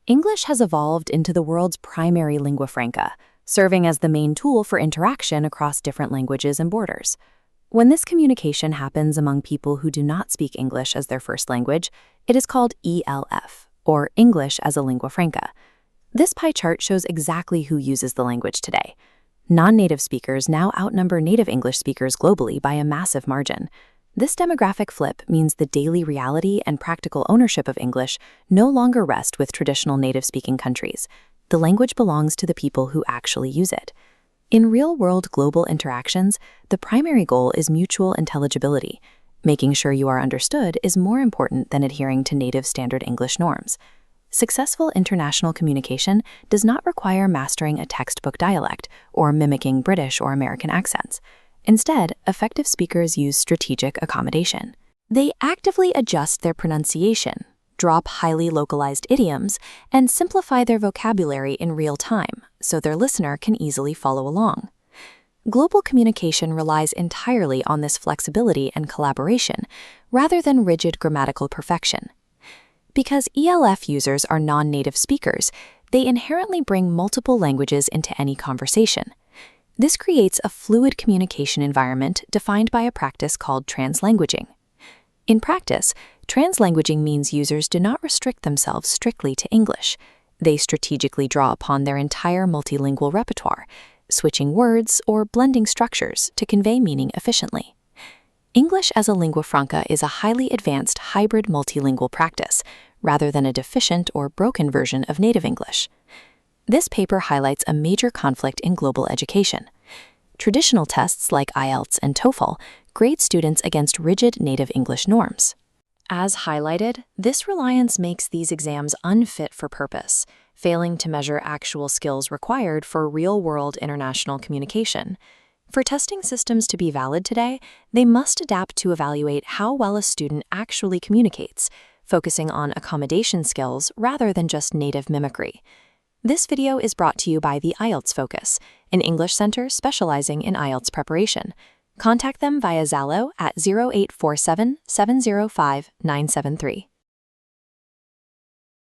English has evolved into the world's primary lingua franca, serving as the main tool for interaction across different languages and borders. When this communication happens among people who do not speak English as their first language, it is called ELF, or English as a lingua franca. This pie chart shows exactly who uses the language today. Non-native speakers now outnumber native English speakers globally by a massive margin. This demographic flip means the daily reality and practical ownership of English no longer rest with traditional native-speaking countries. The language belongs to the people who actually use it. In real-world global interactions, the primary goal is mutual intelligibility. Making sure you are understood is more important than adhering to native standard English norms. Successful international communication does not require mastering a textbook dialect or mimicking British or American accents. Instead, effective speakers use strategic accommodation. They actively adjust their pronunciation, drop highly localized idioms, and simplify their vocabulary in real time so their listener can easily follow along. Global communication relies entirely on this flexibility and collaboration rather than rigid grammatical perfection. Because ELF users are non-native speakers, they inherently bring multiple languages into any conversation. This creates a fluid communication environment defined by a practice called translanguaging. In practice, translanguaging means users do not restrict themselves strictly to English. They strategically draw upon their entire multilingual repertoire, switching words or blending structures to convey meaning efficiently. English as a lingua franca is a highly advanced hybrid multilingual practice, rather than a deficient or broken version of native English. This paper highlights a major conflict in global education. Traditional tests like IELTS and TOEFL grade students against rigid native English norms. As highlighted, this reliance makes these exams unfit for purpose, failing to measure actual skills required for real-world international communication. For testing systems to be valid today, they must adapt to evaluate how well a student actually communicates, focusing on accommodation skills rather than just native mimicry. This video is brought to you by the IELTS Focus, an English center specializing in IELTS preparation. Contact them via Zalo at 0847 705 973.